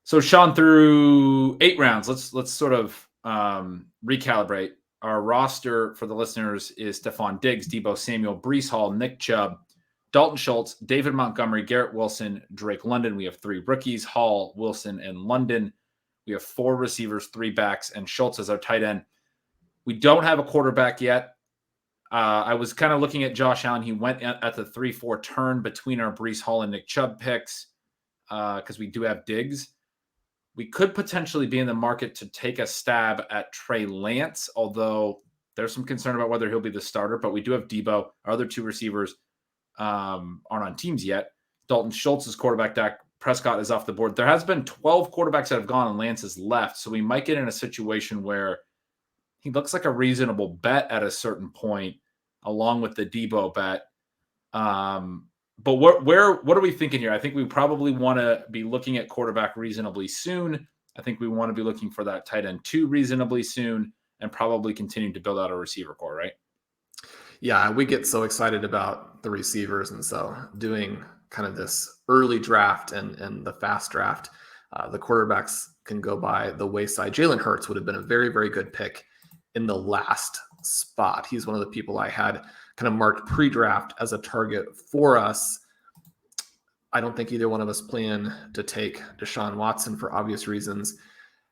So Shawn, through 8 rounds, let's sort of recalibrate. Our roster for the listeners is Stephon Diggs, Deebo Samuel, Breece Hall, Nick Chubb, Dalton Schultz, David Montgomery, Garrett Wilson, Drake London. We have 3 rookies, Hall, Wilson, and London. We have 4 receivers, 3 backs, and Schultz as our tight end. We don't have a quarterback yet. I was kind of looking at Josh Allen. He went at the 3-4 turn between our Breece Hall and Nick Chubb picks because we do have Diggs. We could potentially be in the market to take a stab at Trey Lance, although there's some concern about whether he'll be the starter. But we do have Deebo. Our other 2 receivers aren't on teams yet. Dalton Schultz is quarterback. Dak Prescott is off the board. There has been 12 quarterbacks that have gone and Lance has left. So we might get in a situation where he looks like a reasonable bet at a certain point, along with the Deebo bet. But what are we thinking here? I think we probably want to be looking at quarterback reasonably soon. I think we want to be looking for that tight end 2 reasonably soon and probably continue to build out a receiver core, right? Yeah, we get so excited about the receivers. And so doing kind of this early draft and the fast draft, the quarterbacks can go by the wayside. Jalen Hurts would have been a very, very good pick in the last spot. He's one of the people I had kind of marked pre-draft as a target for us. I don't think either one of us plan to take Deshaun Watson for obvious reasons.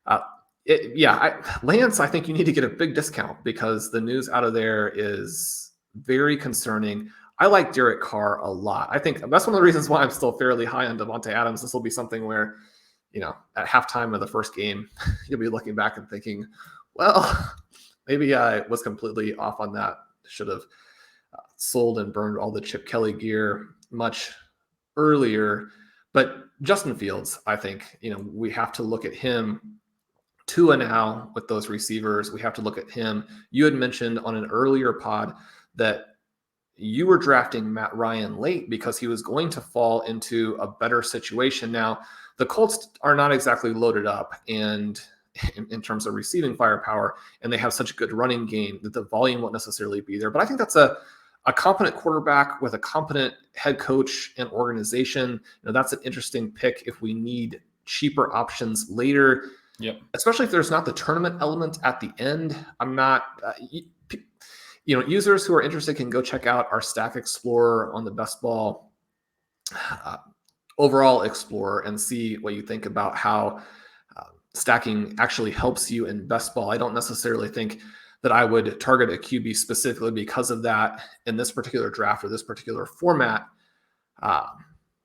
Lance, I think you need to get a big discount because the news out of there is very concerning. I like Derek Carr a lot. I think that's one of the reasons why I'm still fairly high on Devontae Adams. This will be something where, at halftime of the first game, you'll be looking back and thinking, well, maybe I was completely off on that. Should have sold and burned all the Chip Kelly gear much earlier. But Justin Fields, I think, we have to look at him Tua now with those receivers. We have to look at him. You had mentioned on an earlier pod that you were drafting Matt Ryan late because he was going to fall into a better situation. Now, the Colts are not exactly loaded up and in terms of receiving firepower, and they have such a good running game that the volume won't necessarily be there. But I think that's a competent quarterback with a competent head coach and organization. That's an interesting pick if we need cheaper options later. Yep. Especially if there's not the tournament element at the end. I'm not, users who are interested can go check out our Stack Explorer on the Best Ball Overall Explorer and see what you think about how stacking actually helps you in best ball. I don't necessarily think that I would target a QB specifically because of that in this particular draft or this particular format.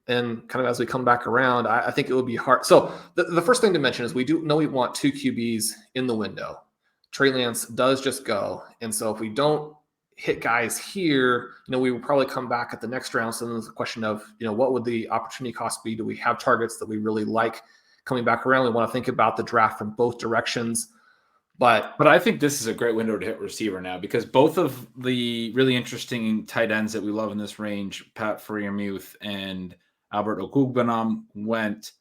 And kind of as we come back around, I think it would be hard. So the first thing to mention is we do know we want 2 QBs in the window. Trey Lance does just go. And so if we don't hit guys here, we will probably come back at the next round. So then there's a question of, what would the opportunity cost be? Do we have targets that we really like coming back around? We want to think about the draft from both directions. But I think this is a great window to hit receiver now because both of the really interesting tight ends that we love in this range, Pat Freiermuth and Albert Okwuegbunam, went.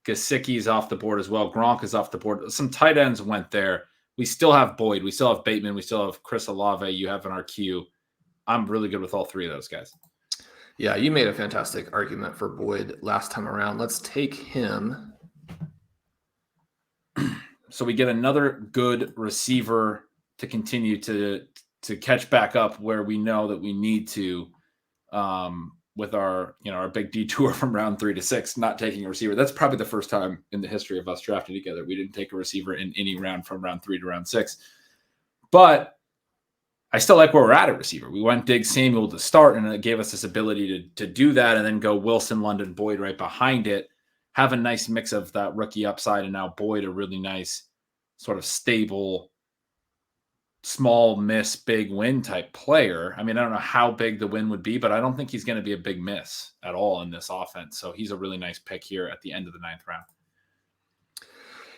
Gesicki's off the board as well. Gronk is off the board. Some tight ends went there. We still have Boyd. We still have Bateman. We still have Chris Olave. You have in our queue. I'm really good with all 3 of those guys. Yeah, you made a fantastic argument for Boyd last time around. Let's take him. So we get another good receiver to continue to catch back up where we know that we need to with our big detour from round 3 to 6, not taking a receiver. That's probably the first time in the history of us drafting together we didn't take a receiver in any round from round 3 to round 6. But I still like where we're at receiver. We went Diggs Samuel to start, and it gave us this ability to do that and then go Wilson, London, Boyd right behind it. Have a nice mix of that rookie upside, and now Boyd, a really nice sort of stable, small miss, big win type player. I mean, I don't know how big the win would be, but I don't think he's going to be a big miss at all in this offense. So he's a really nice pick here at the end of the 9th round.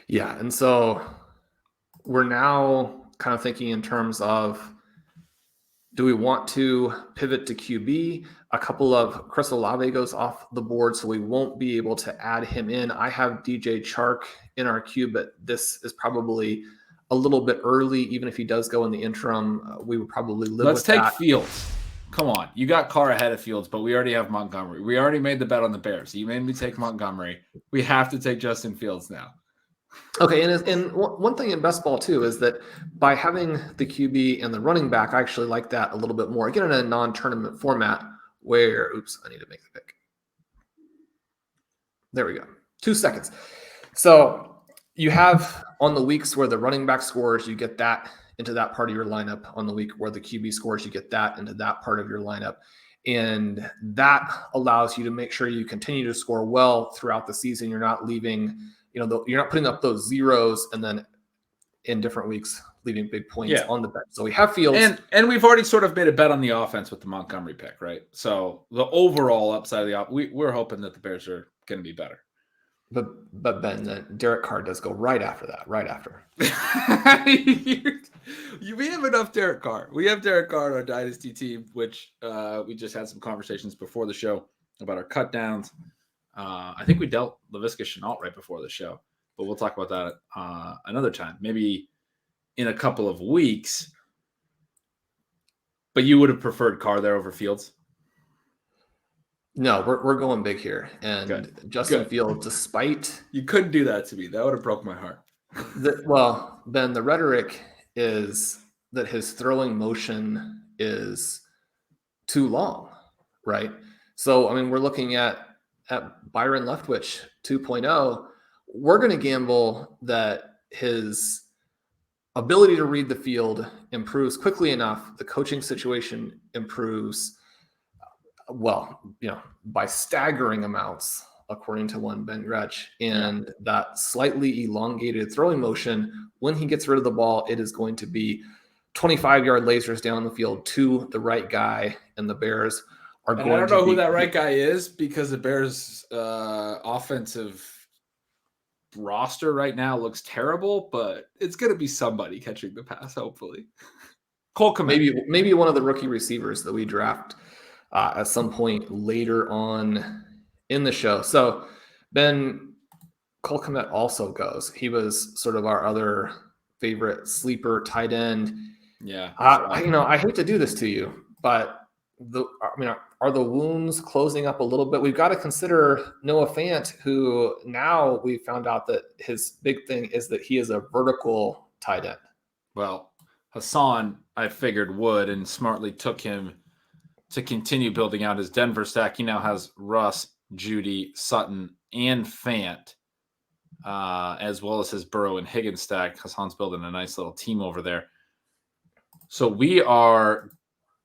Yeah, and so we're now kind of thinking in terms of, do we want to pivot to QB? A couple of Chris Olave goes off the board, so we won't be able to add him in. I have DJ Chark in our queue, but this is probably a little bit early. Even if he does go in the interim, we would probably live with that. Let's take Fields. Come on. You got Carr ahead of Fields, but we already have Montgomery. We already made the bet on the Bears. You made me take Montgomery. We have to take Justin Fields now. Okay, and one thing in best ball too is that by having the QB and the running back, I actually like that a little bit more. Again, in a non-tournament format where, oops, I need to make the pick. There we go. 2 seconds. So you have on the weeks where the running back scores, you get that into that part of your lineup. On the week where the QB scores, you get that into that part of your lineup. And that allows you to make sure you continue to score well throughout the season. You're not leaving, you're not putting up those zeros and then in different weeks leaving big points on the bench. So we have Fields. And we've already sort of made a bet on the offense with the Montgomery pick, right? So the overall upside of the we're hoping that the Bears are going to be better. But Ben, Derek Carr does go right after that, right after. We have enough Derek Carr. We have Derek Carr on our Dynasty team, which we just had some conversations before the show about our cut downs. I think we dealt Laviska Shenault right before the show, but we'll talk about that another time, maybe in a couple of weeks. But you would have preferred Carr there over Fields? No, we're going big here. And Justin Fields, despite... You couldn't do that to me. That would have broke my heart. Well, Ben, the rhetoric is that his throwing motion is too long, right? So, I mean, we're looking at Byron Leftwich 2.0. We're going to gamble that his ability to read the field improves quickly enough. The coaching situation improves, by staggering amounts, according to one Ben Gretch. And that slightly elongated throwing motion, when he gets rid of the ball, it is going to be 25-yard lasers down the field to the right guy, and the Bears are going to... I don't know who that right guy is, because the Bears' offensive roster right now looks terrible, but it's going to be somebody catching the pass, hopefully. Kolkamet. Maybe one of the rookie receivers that we draft at some point later on in the show. So Ben, Kolkamet also goes. He was sort of our other favorite sleeper tight end. Yeah. I hate to do this to you, but are the wounds closing up a little bit? We've got to consider Noah Fant, who now we found out that his big thing is that he is a vertical tight end. Well, Hassan, I figured would, and smartly took him to continue building out his Denver stack. He now has Russ, Judy, Sutton, and Fant, as well as his Burrow and Higgins stack. Hassan's building a nice little team over there. So we are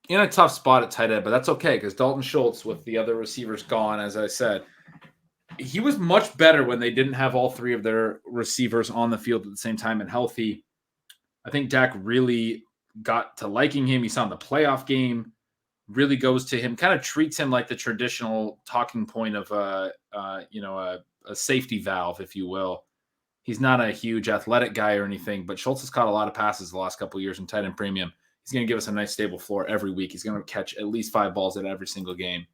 in a tough spot at tight end, but that's okay, because Dalton Schultz, with the other receivers gone, as I said, he was much better when they didn't have all three of their receivers on the field at the same time and healthy. I think Dak really got to liking him. He saw in the playoff game, really goes to him, kind of treats him like the traditional talking point of a safety valve, if you will. He's not a huge athletic guy or anything, but Schultz has caught a lot of passes the last couple of years in tight end premium. He's going to give us a nice stable floor every week. He's going to catch at least 5 balls at every single game.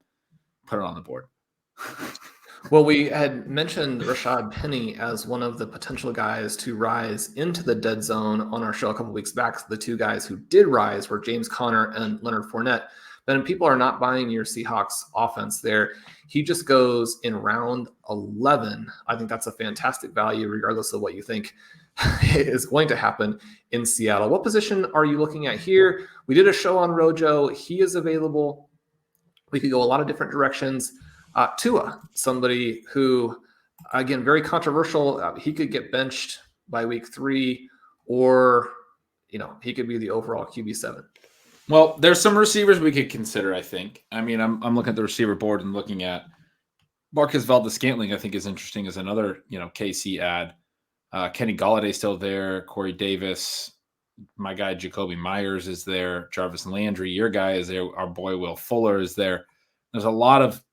Put it on the board. Well, we had mentioned Rashad Penny as one of the potential guys to rise into the dead zone on our show a couple weeks back. The two guys who did rise were James Conner and Leonard Fournette. Then people are not buying your Seahawks offense there. He just goes in round 11. I think that's a fantastic value, regardless of what you think is going to happen in Seattle. What position are you looking at here? We did a show on Rojo. He is available. We could go a lot of different directions. Tua, somebody who, again, very controversial. He could get benched by week 3, or, he could be the overall QB7. Well, there's some receivers we could consider, I think. I mean, I'm looking at the receiver board and looking at Marcus Valdes-Scantling, I think, is interesting as another, KC ad. Kenny Galladay still there. Corey Davis, my guy Jacoby Myers is there. Jarvis Landry, your guy, is there. Our boy Will Fuller is there. There's a lot of,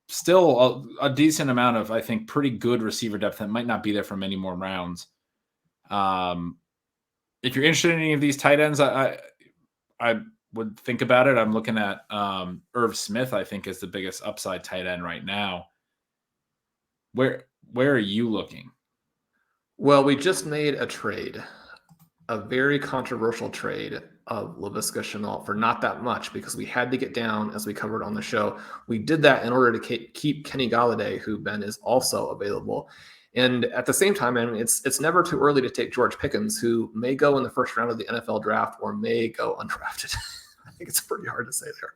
still a decent amount of, I think, pretty good receiver depth that might not be there for many more rounds. If you're interested in any of these tight ends, I would think about it. I'm looking at Irv Smith, I think, is the biggest upside tight end right now. Where are you looking? Well, we just made a trade, a very controversial trade of Laviska Shenault for not that much because we had to get down, as we covered on the show. We did that in order to keep Kenny Galladay, who, Ben, is also available. And at the same time, I mean, it's never too early to take George Pickens, who may go in the first round of the NFL draft or may go undrafted. I think it's pretty hard to say there.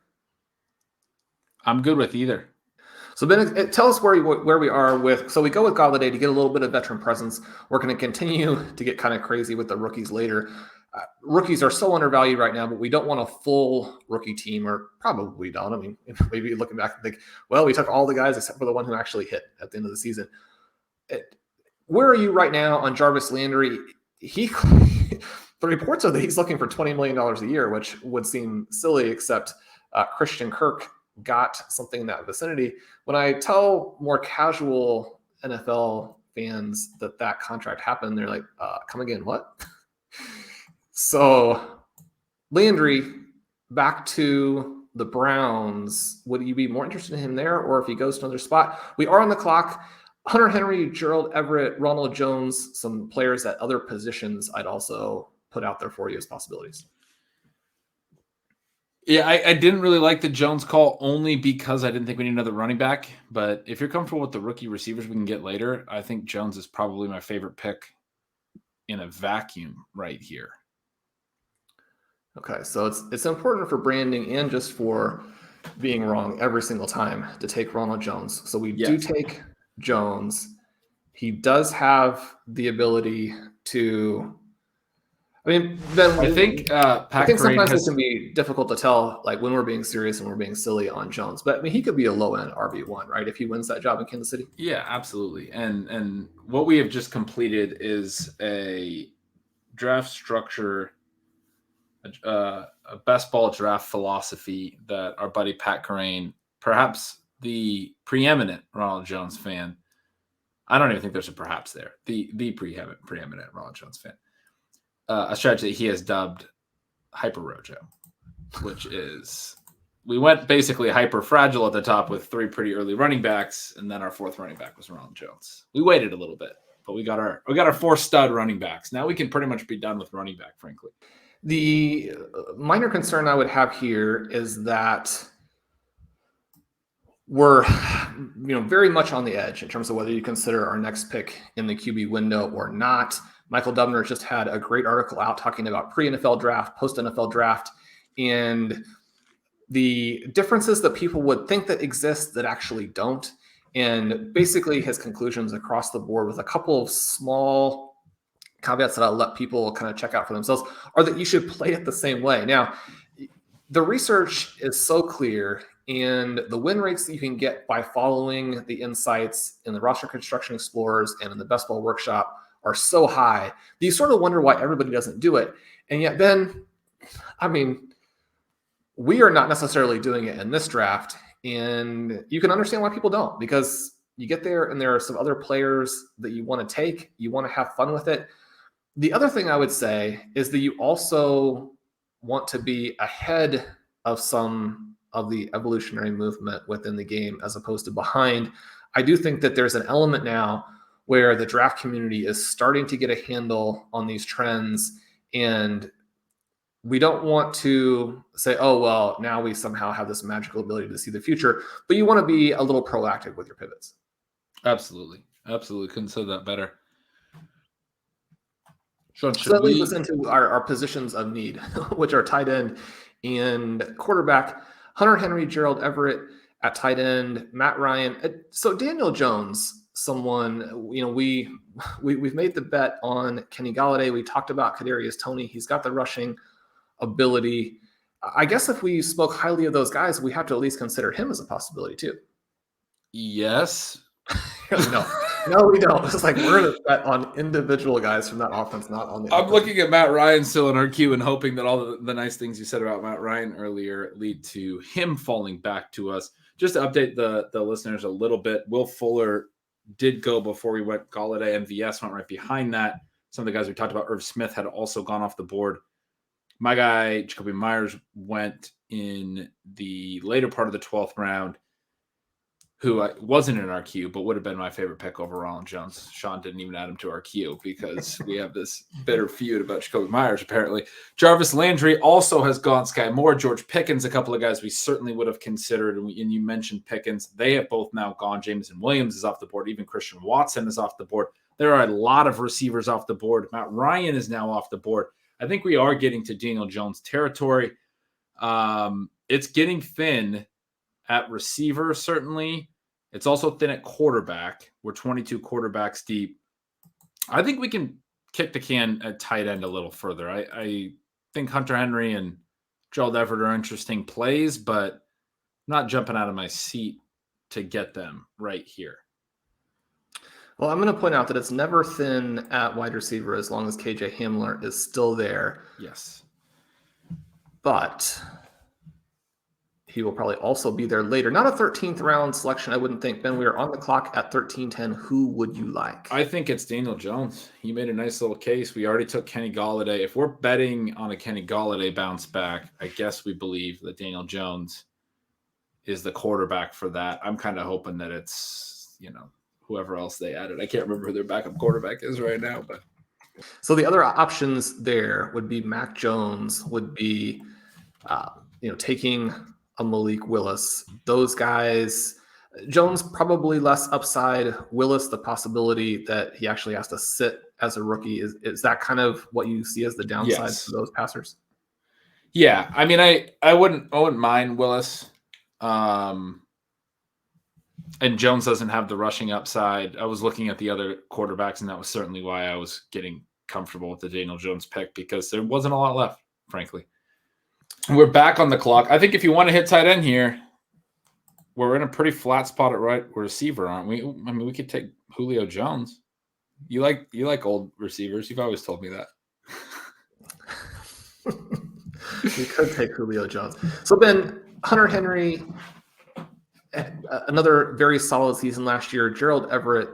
I'm good with either. So Ben, tell us where we are with. So we go with Galladay to get a little bit of veteran presence. We're going to continue to get kind of crazy with the rookies later. Rookies are so undervalued right now, but we don't want a full rookie team, or probably we don't. I mean, maybe looking back and think, well, we took all the guys except for the one who actually hit at the end of the season. Where are you right now on Jarvis Landry? The reports are that he's looking for $20 million a year, which would seem silly, except Christian Kirk got something in that vicinity. When I tell more casual NFL fans that contract happened, they're like, come again, what? So Landry, back to the Browns. Would you be more interested in him there, or if he goes to another spot? We are on the clock. Hunter Henry, Gerald Everett, Ronald Jones, some players at other positions I'd also put out there for you as possibilities. Yeah, I didn't really like the Jones call only because I didn't think we need another running back. But if you're comfortable with the rookie receivers we can get later, I think Jones is probably my favorite pick in a vacuum right here. Okay, so it's important for branding and just for being wrong every single time to take Ronald Jones. So we do take Jones. He does have the ability to. I mean, then I think sometimes it can be difficult to tell, like when we're being serious and we're being silly on Jones. But I mean, he could be a low end RB1, right? If he wins that job in Kansas City. Yeah, absolutely. And what we have just completed is a draft structure, a best ball draft philosophy that our buddy Pat Kerrane, perhaps the preeminent Ronald Jones fan. I don't even think there's a perhaps there. The preeminent Ronald Jones fan. A strategy that he has dubbed Hyper Rojo, which is we went basically hyper fragile at the top with 3 pretty early running backs, and then our 4th running back was Ronald Jones. We waited a little bit, but we got our 4 stud running backs. Now we can pretty much be done with running back, frankly. The minor concern I would have here is that we're very much on the edge in terms of whether you consider our next pick in the QB window or not. Michael Dubner just had a great article out talking about pre-NFL draft, post-NFL draft, and the differences that people would think that exist that actually don't. And basically his conclusions across the board with a couple of small caveats that I'll let people kind of check out for themselves are that you should play it the same way. Now, the research is so clear, and the win rates that you can get by following the insights in the Roster Construction Explorers and in the Best Ball Workshop are so high that you sort of wonder why everybody doesn't do it. And yet then, I mean, we are not necessarily doing it in this draft, and you can understand why people don't, because you get there and there are some other players that you want to take, you want to have fun with it. The other thing I would say is that you also want to be ahead of some of the evolutionary movement within the game as opposed to behind. I do think that there's an element now where the draft community is starting to get a handle on these trends, and we don't want to say, oh, well, now we somehow have this magical ability to see the future, but you want to be a little proactive with your pivots. Absolutely. Couldn't say that better. Shawn, so that leads us into our positions of need, which are tight end and quarterback. Hunter Henry, Gerald Everett at tight end, Matt Ryan. So Daniel Jones, someone, we've made the bet on Kenny Galladay. We talked about Kadarius Toney. He's got the rushing ability. I guess if we spoke highly of those guys, we have to at least consider him as a possibility too. Yes. No, we don't. It's like we're going to bet on individual guys from that offense, not on the I'm looking at Matt Ryan still in our queue and hoping that all the nice things you said about Matt Ryan earlier lead to him falling back to us. Just to update the listeners a little bit, Will Fuller did go before we went. Galladay, MVS went right behind that. Some of the guys we talked about, Irv Smith, had also gone off the board. My guy, Jacoby Myers, went in the later part of the 12th round. who wasn't in our queue, but would have been my favorite pick over Ronald Jones. Shawn didn't even add him to our queue because we have this bitter feud about Jacoby Myers, apparently. Jarvis Landry also has gone Sky Moore. George Pickens, a couple of guys we certainly would have considered, and you mentioned Pickens. They have both now gone. Jameson Williams is off the board. Even Christian Watson is off the board. There are a lot of receivers off the board. Matt Ryan is now off the board. I think we are getting to Daniel Jones territory. It's getting thin at receiver, certainly. It's also thin at quarterback. We're 22 quarterbacks deep. I think we can kick the can at tight end a little further. I think Hunter Henry and Gerald Everett are interesting plays, but I'm not jumping out of my seat to get them right here. Well, I'm going to point out that it's never thin at wide receiver as long as KJ Hamler is still there. Yes. But he will probably also be there later. Not a 13th round selection, I wouldn't think. Ben, we are on the clock at 13-10. Who would you like? I think it's Daniel Jones. He made a nice little case. We already took Kenny Golladay. If we're betting on a Kenny Golladay bounce back, I guess we believe that Daniel Jones is the quarterback for that. I'm kind of hoping that it's, whoever else they added. I can't remember who their backup quarterback is right now, but. So the other options there would be Mac Jones, would be, taking a Malik Willis. Those guys, Jones probably less upside. Willis, the possibility that he actually has to sit as a rookie. Is that kind of what you see as the downside for those passers? Yeah, I mean, I wouldn't mind Willis. And Jones doesn't have the rushing upside. I was looking at the other quarterbacks, and that was certainly why I was getting comfortable with the Daniel Jones pick, because there wasn't a lot left, frankly. We're back on the clock. I think if you want to hit tight end here, we're in a pretty flat spot at right receiver, aren't we? I mean, we could take Julio Jones. You like old receivers. You've always told me that. We could take Julio Jones. So, Ben, Hunter Henry, another very solid season last year. Gerald Everett,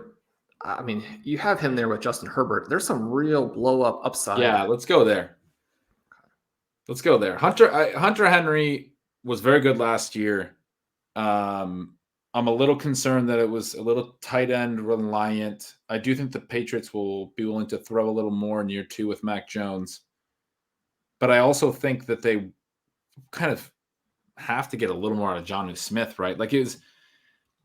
I mean, you have him there with Justin Herbert. There's some real blow-up upside. Yeah, let's go there. Hunter Henry was very good last year. I'm a little concerned that it was a little tight end reliant. I do think the Patriots will be willing to throw a little more in year 2 with Mac Jones. But I also think that they kind of have to get a little more out of Jonnu Smith, right?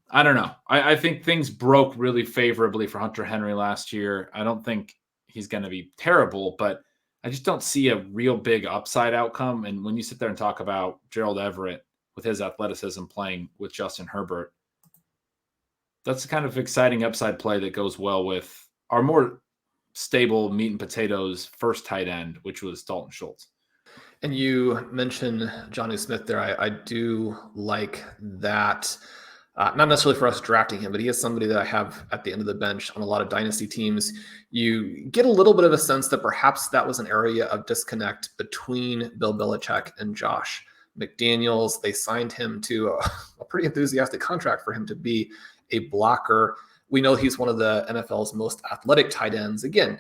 I don't know. I think things broke really favorably for Hunter Henry last year. I don't think he's going to be terrible, but I just don't see a real big upside outcome. And when you sit there and talk about Gerald Everett with his athleticism playing with Justin Herbert, that's the kind of exciting upside play that goes well with our more stable meat and potatoes first tight end, which was Dalton Schultz. And you mentioned Jonnu Smith there. I do like that. Not necessarily for us drafting him, but he is somebody that I have at the end of the bench on a lot of dynasty teams. You get a little bit of a sense that perhaps that was an area of disconnect between Bill Belichick and Josh McDaniels. They signed him to a pretty enthusiastic contract for him to be a blocker. We know he's one of the NFL's most athletic tight ends. Again,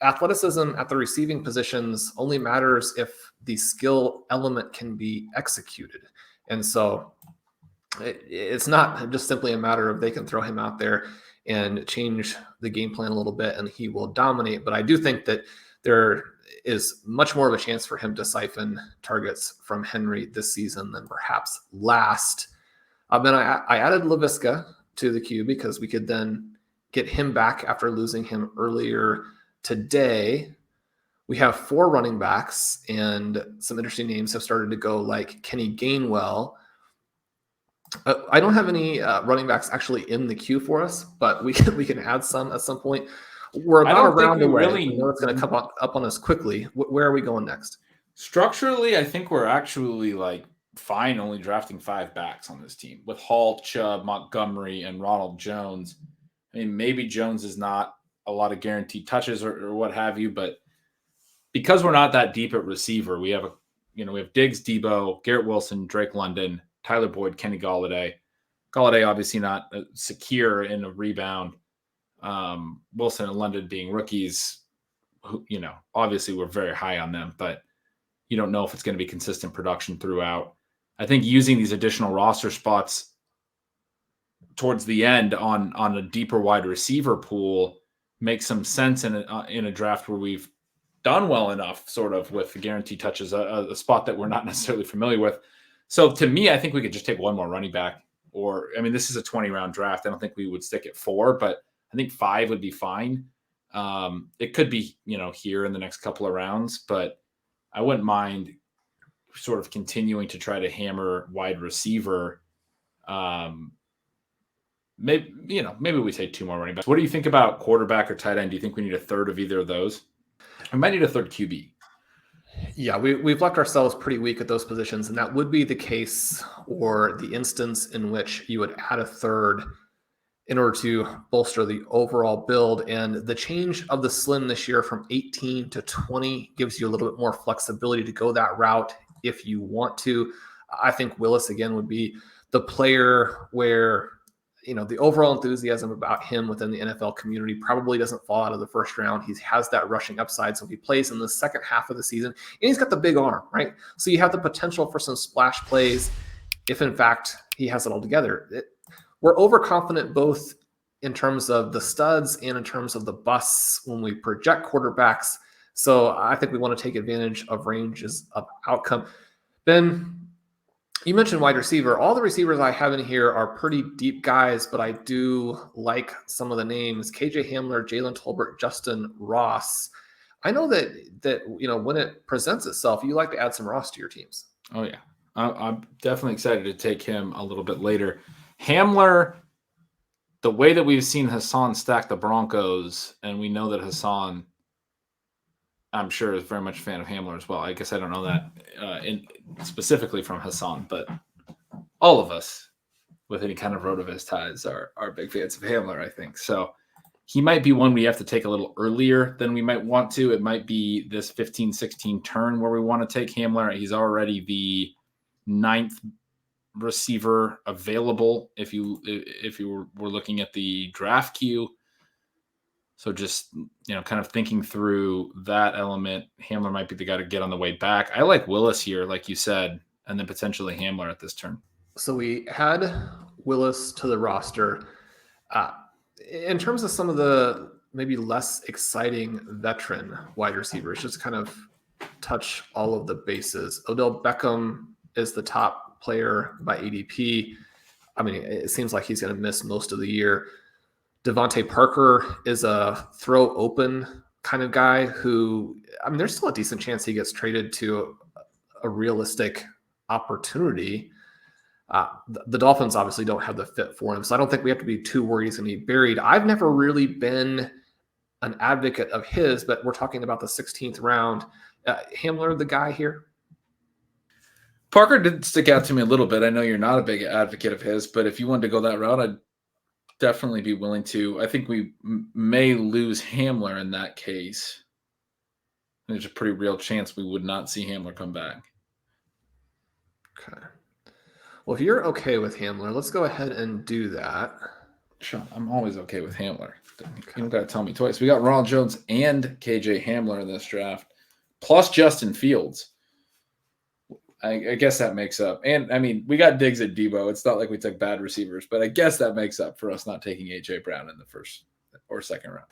athleticism at the receiving positions only matters if the skill element can be executed. And so it's not just simply a matter of they can throw him out there and change the game plan a little bit and he will dominate. But I do think that there is much more of a chance for him to siphon targets from Henry this season than perhaps last. Then I added Laviska to the queue because we could then get him back after losing him earlier today. We have 4 running backs, and some interesting names have started to go, like Kenny Gainwell. I don't have any running backs actually in the queue for us, but we can add some at some point. We're about a round away. We know it's going to come up on us quickly. Where are we going next? Structurally, I think we're actually fine only drafting 5 backs on this team with Hall, Chubb, Montgomery, and Ronald Jones. I mean, maybe Jones is not a lot of guaranteed touches or what have you, but because we're not that deep at receiver, we have Diggs, Debo, Garrett Wilson, Drake London, Tyler Boyd, Kenny Golladay. Golladay obviously not secure in a rebound. Wilson and London being rookies, obviously we're very high on them, but you don't know if it's going to be consistent production throughout. I think using these additional roster spots towards the end on a deeper wide receiver pool makes some sense in a draft where we've done well enough sort of with the guaranteed touches, a spot that we're not necessarily familiar with. So to me, I think we could just take one more running back, or, I mean, this is a 20-round draft. I don't think we would stick at 4, but I think 5 would be fine. It could be, here in the next couple of rounds, but I wouldn't mind sort of continuing to try to hammer wide receiver. Maybe we take 2 more running backs. What do you think about quarterback or tight end? Do you think we need a third of either of those? We might need a third QB. Yeah, we've left ourselves pretty weak at those positions, and that would be the case or the instance in which you would add a third in order to bolster the overall build. And the change of the slim this year from 18 to 20 gives you a little bit more flexibility to go that route if you want to. I think Willis, again, would be the player where, the overall enthusiasm about him within the NFL community probably doesn't fall out of the first round. He has that rushing upside. So he plays in the second half of the season, and he's got the big arm, right? So you have the potential for some splash plays if, in fact, he has it all together. We're overconfident both in terms of the studs and in terms of the busts when we project quarterbacks. So I think we want to take advantage of ranges of outcome. Ben, you mentioned wide receiver. All the receivers I have in here are pretty deep guys, but I do like some of the names: KJ Hamler, Jalen Tolbert, Justin Ross. I know that when it presents itself, you like to add some Ross to your teams. Oh yeah, I'm definitely excited to take him a little bit later. Hamler, the way that we've seen Hassan stack the Broncos, and we know that Hassan, I'm sure, is very much a fan of Hamler as well. I guess I don't know that specifically from Hassan, but all of us with any kind of RotoViz ties are big fans of Hamler, I think. So he might be one we have to take a little earlier than we might want to. It might be this 15-16 turn where we want to take Hamler. He's already the 9th receiver available if you were looking at the draft queue. So just, kind of thinking through that element, Hamler might be the guy to get on the way back. I like Willis here, like you said, and then potentially Hamler at this turn. So we had Willis to the roster. In terms of some of the maybe less exciting veteran wide receivers, just kind of touch all of the bases. Odell Beckham is the top player by ADP. I mean, it seems like he's going to miss most of the year. Devontae Parker is a throw open kind of guy who, there's still a decent chance he gets traded to a realistic opportunity. The Dolphins obviously don't have the fit for him, so I don't think we have to be too worried he's going to be buried. I've never really been an advocate of his, but we're talking about the 16th round. Hamler, the guy here? Parker did stick out to me a little bit. I know you're not a big advocate of his, but if you wanted to go that route, I'd definitely be willing to. I think we may lose Hamler in that case. There's a pretty real chance we would not see Hamler come back. Okay. Well, if you're okay with Hamler, let's go ahead and do that. Sure. I'm always okay with Hamler. You don't got to tell me twice. We got Ronald Jones and KJ Hamler in this draft, plus Justin Fields. I guess that makes up. And, we got Diggs at Debo. It's not like we took bad receivers, but I guess that makes up for us not taking A.J. Brown in the first or second round.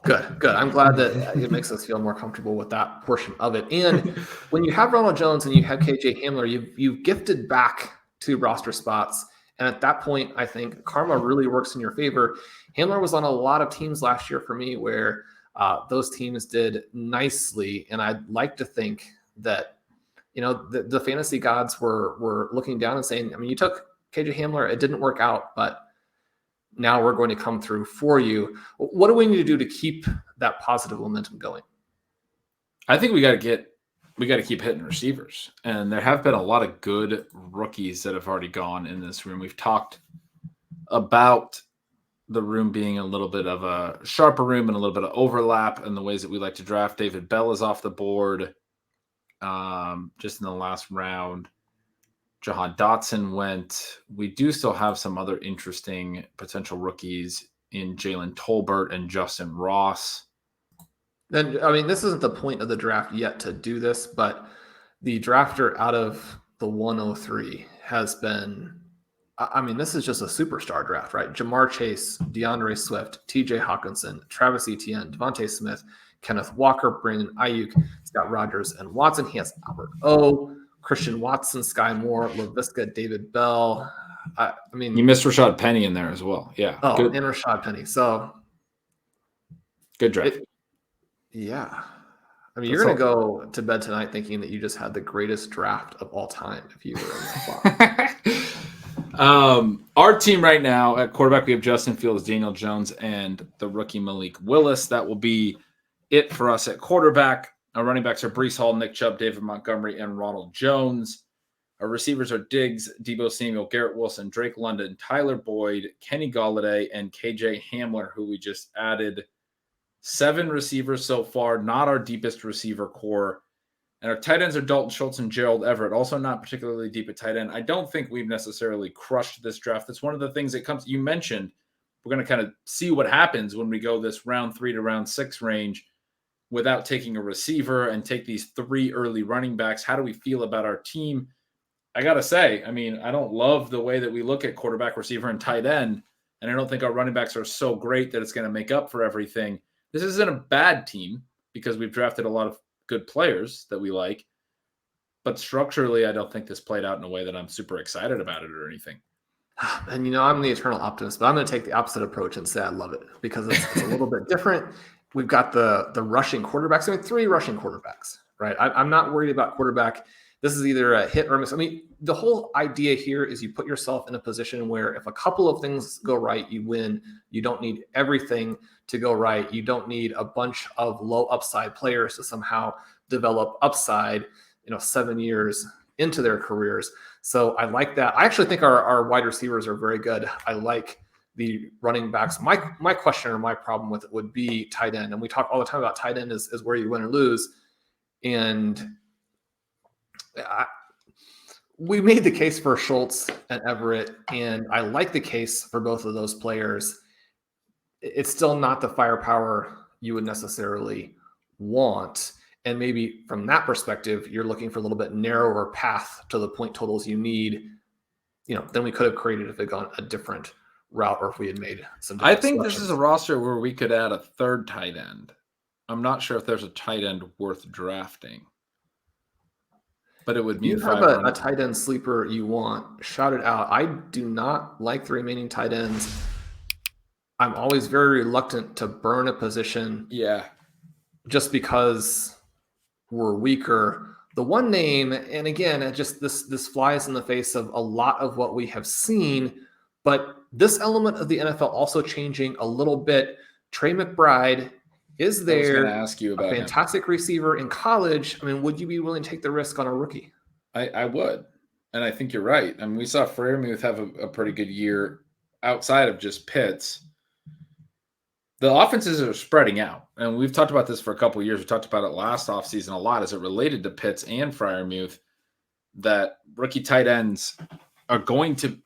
Good. I'm glad that it makes us feel more comfortable with that portion of it. And when you have Ronald Jones and you have KJ Hamler, you've gifted back 2 roster spots. And at that point, I think karma really works in your favor. Hamler was on a lot of teams last year for me where those teams did nicely. And I'd like to think that, the fantasy gods were looking down and saying, you took KJ Hamler, it didn't work out, but now we're going to come through for you. What do we need to do to keep that positive momentum going? I think we got to keep hitting receivers. And there have been a lot of good rookies that have already gone in this room. We've talked about the room being a little bit of a sharper room and a little bit of overlap in the ways that we like to draft. David Bell is off the board. Just in the last round, Jahan Dotson went. We do still have some other interesting potential rookies in Jalen Tolbert and Justin Ross. Then, this isn't the point of the draft yet to do this, but the drafter out of the 103 has been I mean, this is just a superstar draft, right? Jamar Chase, DeAndre Swift, TJ Hawkinson, Travis Etienne, Devontae Smith, Kenneth Walker, Brandon Ayuk, Scott Rogers, and Watson. He has Albert O, Christian Watson, Sky Moore, Laviska, David Bell. I mean, you missed Rashad Penny in there as well. Yeah. Oh, good. and Rashad Penny. So Good draft. Yeah. I mean, you're going to go to bed tonight thinking that you just had the greatest draft of all time if you were in that spot. Our team right now at quarterback, we have Justin Fields, Daniel Jones, and the rookie Malik Willis. That will be it for us at quarterback. Our running backs are Breece Hall, Nick Chubb, David Montgomery, and Ronald Jones. Our receivers are Diggs, Deebo Samuel, Garrett Wilson, Drake London, Tyler Boyd, Kenny Golladay, and KJ Hamler, who we just added. 7 receivers so far, not our deepest receiver core. And our tight ends are Dalton Schultz and Gerald Everett, also not particularly deep at tight end. I don't think we've necessarily crushed this draft. That's one of the things that comes. You mentioned we're going to kind of see what happens when we go this round 3 to round 6 range without taking a receiver and take these 3 early running backs. How do we feel about our team? I got to say, I mean, I don't love the way that we look at quarterback, receiver, and tight end. And I don't think our running backs are so great that it's going to make up for everything. This isn't a bad team because we've drafted a lot of good players that we like. But structurally, I don't think this played out in a way that I'm super excited about it or anything. And, you know, I'm the eternal optimist, but I'm going to take the opposite approach and say I love it because it's a little bit different. We've got the rushing quarterbacks. I mean, 3 rushing quarterbacks, right? I'm not worried about quarterback. This is either a hit or a miss. I mean, the whole idea here is you put yourself in a position where if a couple of things go right, you win. You don't need everything to go right. You don't need a bunch of low upside players to somehow develop upside, 7 years into their careers. So I like that. I actually think our wide receivers are very good. I like the running backs. My question or my problem with it would be tight end. And we talk all the time about tight end is where you win or lose. And we made the case for Schultz and Everett, and I like the case for both of those players. It's still not the firepower you would necessarily want. And maybe from that perspective, you're looking for a little bit narrower path to the point totals you need, than we could have created if it had gone a different route or if we had made some. I think this is a roster where we could add a 3rd tight end. I'm not sure if there's a tight end worth drafting. But it would mean you have a tight end sleeper you want, shout it out. I do not like the remaining tight ends. I'm always very reluctant to burn a position. Yeah. Just because we're weaker. The one name, and again, it just this flies in the face of a lot of what we have seen, but this element of the NFL also changing a little bit. Trey McBride is there. Ask you about a fantastic receiver in college. I mean, would you be willing to take the risk on a rookie? I would. And I think you're right. I mean, we saw Freiermuth have a pretty good year outside of just Pitts. The offenses are spreading out. And we've talked about this for a couple of years. We talked about it last offseason a lot as it related to Pitts and Freiermuth, that rookie tight ends are going to,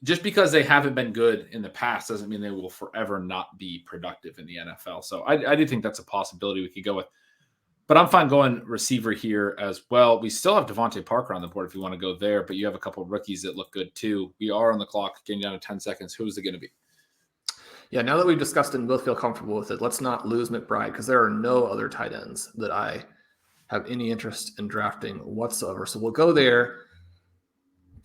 just because they haven't been good in the past doesn't mean they will forever not be productive in the NFL. So I do think that's a possibility we could go with. But I'm fine going receiver here as well. We still have Devontae Parker on the board if you want to go there, but you have a couple of rookies that look good too. We are on the clock, getting down to 10 seconds. Who is it going to be? Yeah, now that we've discussed it and both feel comfortable with it, let's not lose McBride because there are no other tight ends that I have any interest in drafting whatsoever. So we'll go there.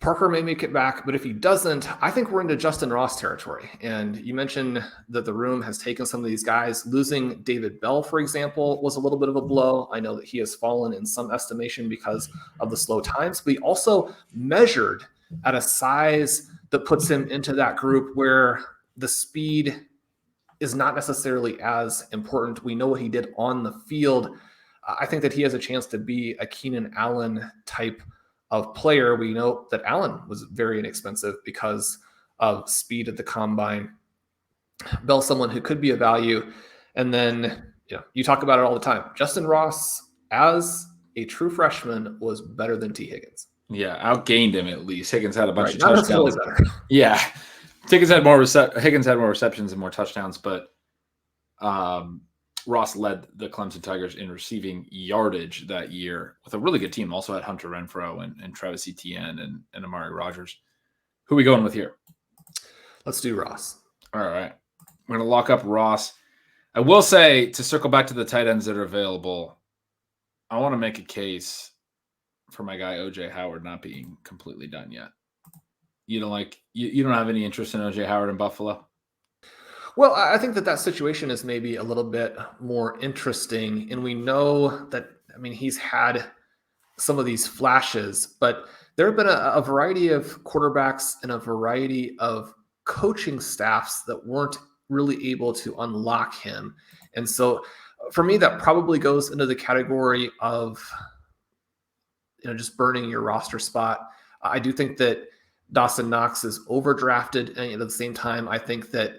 Parker may make it back, but if he doesn't, I think we're into Justin Ross territory. And you mentioned that the room has taken some of these guys. Losing David Bell, for example, was a little bit of a blow. I know that he has fallen in some estimation because of the slow times, but he also measured at a size that puts him into that group where the speed is not necessarily as important. We know what he did on the field. I think that he has a chance to be a Keenan Allen type of player. We know that Allen was very inexpensive because of speed at the combine. Bell, someone who could be a value. And then, you talk about it all the time. Justin Ross, as a true freshman, was better than T. Higgins. Yeah, outgained him at least. Higgins had a bunch of touchdowns. Better. Yeah. Higgins had more receptions and more touchdowns, but Ross led the Clemson Tigers in receiving yardage that year with a really good team. Also had Hunter Renfrow and Travis Etienne and Amari Rogers. Who are we going with here? Let's do Ross. All right. We're going to lock up Ross. I will say, to circle back to the tight ends that are available, I want to make a case for my guy OJ Howard not being completely done yet. You don't have any interest in OJ Howard in Buffalo? Well, I think that situation is maybe a little bit more interesting, and we know that, I mean, he's had some of these flashes, but there have been a variety of quarterbacks and a variety of coaching staffs that weren't really able to unlock him. And so for me, that probably goes into the category of, just burning your roster spot. I do think that Dawson Knox is overdrafted. And at the same time, I think that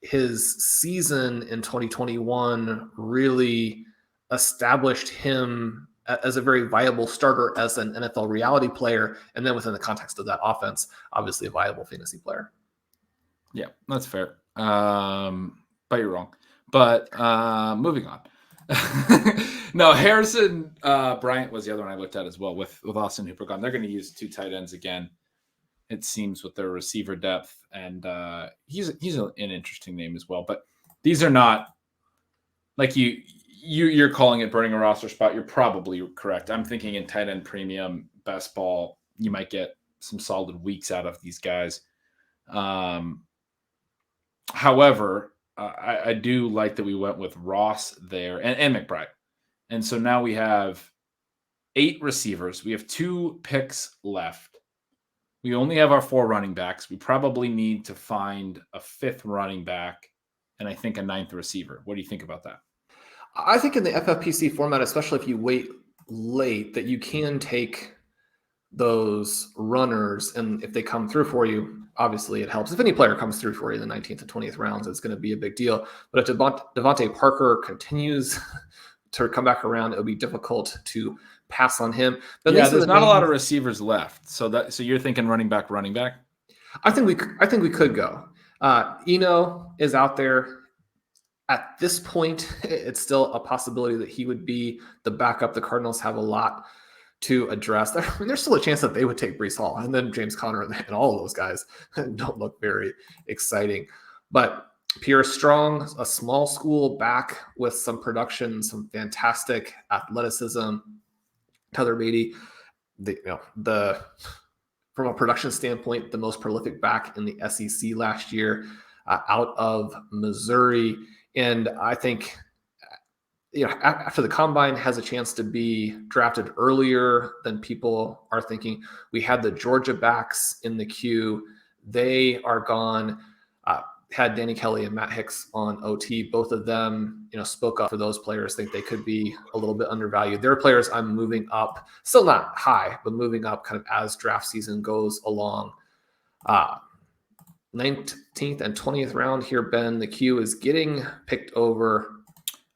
his season in 2021 really established him as a very viable starter as an NFL reality player. And then within the context of that offense, obviously a viable fantasy player. Yeah, that's fair. But you're wrong. But moving on. No, Harrison Bryant was the other one I looked at as well with Austin Hooper gone. They're going to use 2 tight ends again, it seems, with their receiver depth. And he's an interesting name as well. But these are not like you're calling it burning a roster spot. You're probably correct. I'm thinking in tight end premium, best ball, you might get some solid weeks out of these guys. However, I do like that we went with Ross there and McBride. And so now we have 8 receivers. We have 2 picks left. We only have our 4 running backs. We probably need to find a 5th running back and I think a 9th receiver. What do you think about that? I think in the FFPC format, especially if you wait late, that you can take those runners, and if they come through for you, obviously it helps. If any player comes through for you in the 19th and 20th rounds, it's going to be a big deal. But if Devontae Parker continues to come back around, it'll be difficult to pass on him. But yeah, there's not a lot of receivers left. So you're thinking running back. I think we could go. Eno is out there. At this point, it's still a possibility that he would be the backup. The Cardinals have a lot to address. I mean, there's still a chance that they would take Breece Hall, and then James Conner and all of those guys don't look very exciting. But Pierre Strong, a small school back with some production, some fantastic athleticism. Tyler Beatty, from a production standpoint, the most prolific back in the SEC last year, out of Missouri. And I think, after the combine, has a chance to be drafted earlier than people are thinking. We had the Georgia backs in the queue. They are gone. Had Danny Kelly and Matt Hicks on OT. Both of them, spoke up for those players. Think they could be a little bit undervalued. There are players I'm moving up, still not high, but moving up kind of as draft season goes along. 19th and 20th round here, Ben. The queue is getting picked over.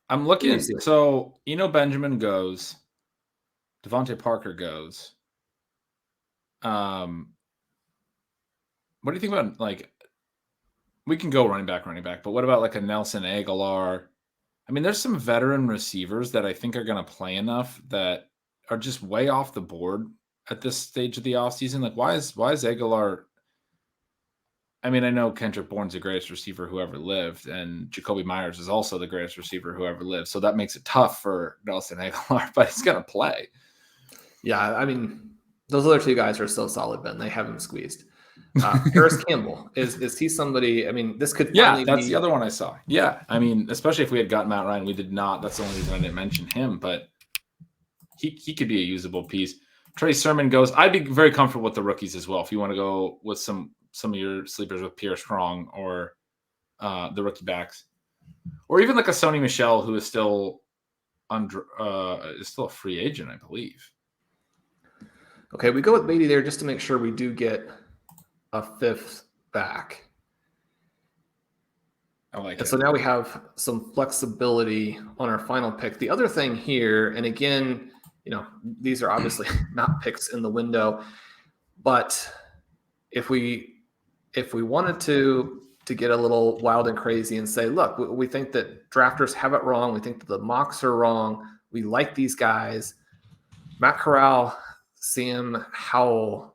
I'm looking. So Benjamin goes. Devontae Parker goes. What do you think about we can go running back, but what about like a Nelson Aguilar? I mean, there's some veteran receivers that I think are going to play enough that are just way off the board at this stage of the offseason. Like, why is Aguilar? I mean, I know Kendrick Bourne's the greatest receiver who ever lived, and Jacoby Myers is also the greatest receiver who ever lived. So that makes it tough for Nelson Aguilar, but he's going to play. Yeah, I mean, those other 2 guys are so solid, Ben. They have him squeezed. Harris Campbell, is he somebody? I mean, this could finally that's the other one I saw. Yeah, I mean, especially if we had gotten Matt Ryan, we did not. That's the only reason I didn't mention him, but he could be a usable piece. Trey Sermon goes. I'd be very comfortable with the rookies as well. If you want to go with some of your sleepers with Pierre Strong or the rookie backs, or even like a Sony Michel, who is still a free agent, I believe. Okay, we go with Beatty there just to make sure we do get a 5th back. I like it. And so now we have some flexibility on our final pick. The other thing here, and again, these are obviously not picks in the window, but if we wanted to get a little wild and crazy and say, look, we think that drafters have it wrong. We think that the mocks are wrong. We like these guys. Matt Corral, Sam Howell,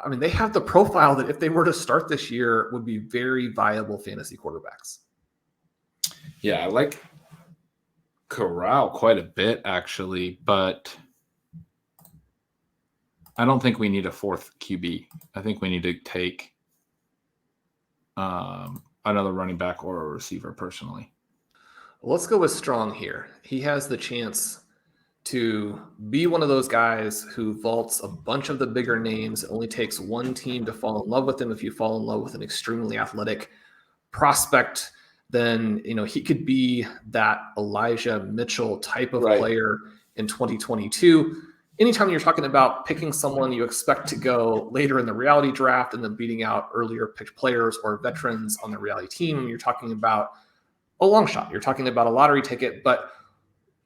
I mean, they have the profile that if they were to start this year would be very viable fantasy quarterbacks. Yeah, I like Corral quite a bit, actually, but I don't think we need a fourth QB. I think we need to take another running back or a receiver, personally. Let's go with Strong here. He has the chance to be one of those guys who vaults a bunch of the bigger names. It only takes one team to fall in love with him. If you fall in love with an extremely athletic prospect, then he could be that Elijah Mitchell type of player in 2022. Anytime you're talking about picking someone you expect to go later in the reality draft and then beating out earlier picked players or veterans on the reality team, you're talking about a long shot. You're talking about a lottery ticket. But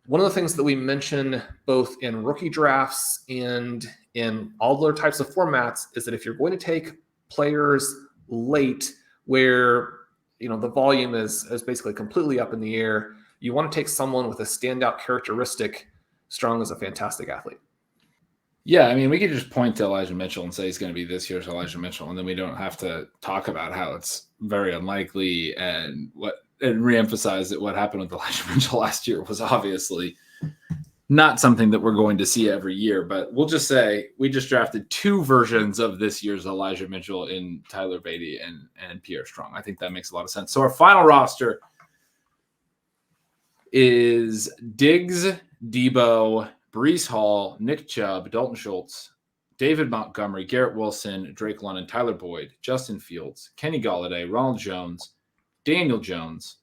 one of the things that we mention both in rookie drafts and in all other types of formats is that if you're going to take players late where the volume is basically completely up in the air, you want to take someone with a standout characteristic. Strong is a fantastic athlete. Yeah, I mean, we could just point to Elijah Mitchell and say he's going to be this year's Elijah Mitchell, and then we don't have to talk about how it's very unlikely and reemphasize that what happened with Elijah Mitchell last year was obviously not something that we're going to see every year. But we'll just say we just drafted two versions of this year's Elijah Mitchell in Tyler Beatty and Pierre Strong. I think that makes a lot of sense. So our final roster is Diggs, Debo, Breece Hall, Nick Chubb, Dalton Schultz, David Montgomery, Garrett Wilson, Drake London, Tyler Boyd, Justin Fields, Kenny Golladay, Ronald Jones, Daniel Jones,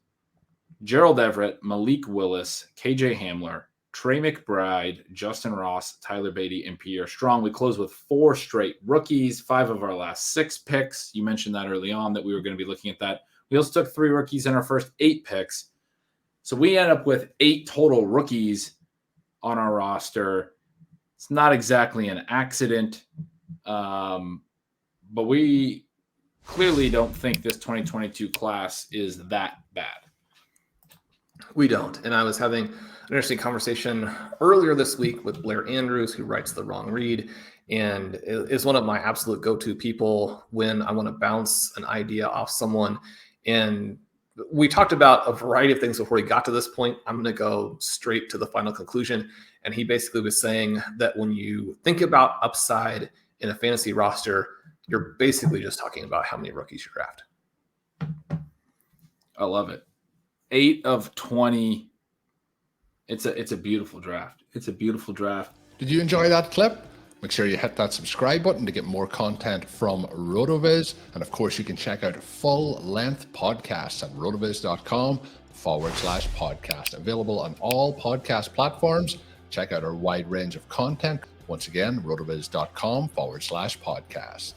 Gerald Everett, Malik Willis, KJ Hamler, Trey McBride, Justin Ross, Tyler Beatty, and Pierre Strong. We close with 4 straight rookies, 5 of our last 6 picks. You mentioned that early on that we were going to be looking at that. We also took 3 rookies in our first 8 picks. So we end up with 8 total rookies on our roster. It's not exactly an accident, but we clearly don't think this 2022 class is that bad. We don't. And I was having an interesting conversation earlier this week with Blair Andrews, who writes The Wrong Read, and is one of my absolute go-to people when I want to bounce an idea off someone. And we talked about a variety of things before we got to this point. I'm going to go straight to the final conclusion. And he basically was saying that when you think about upside in a fantasy roster, you're basically just talking about how many rookies you draft. I love it. 8 of 20. It's a beautiful draft. It's a beautiful draft. Did you enjoy that clip? Make sure you hit that subscribe button to get more content from RotoViz. And of course, you can check out full-length podcasts at rotoviz.com/podcast. Available on all podcast platforms. Check out our wide range of content. Once again, rotoviz.com/podcast.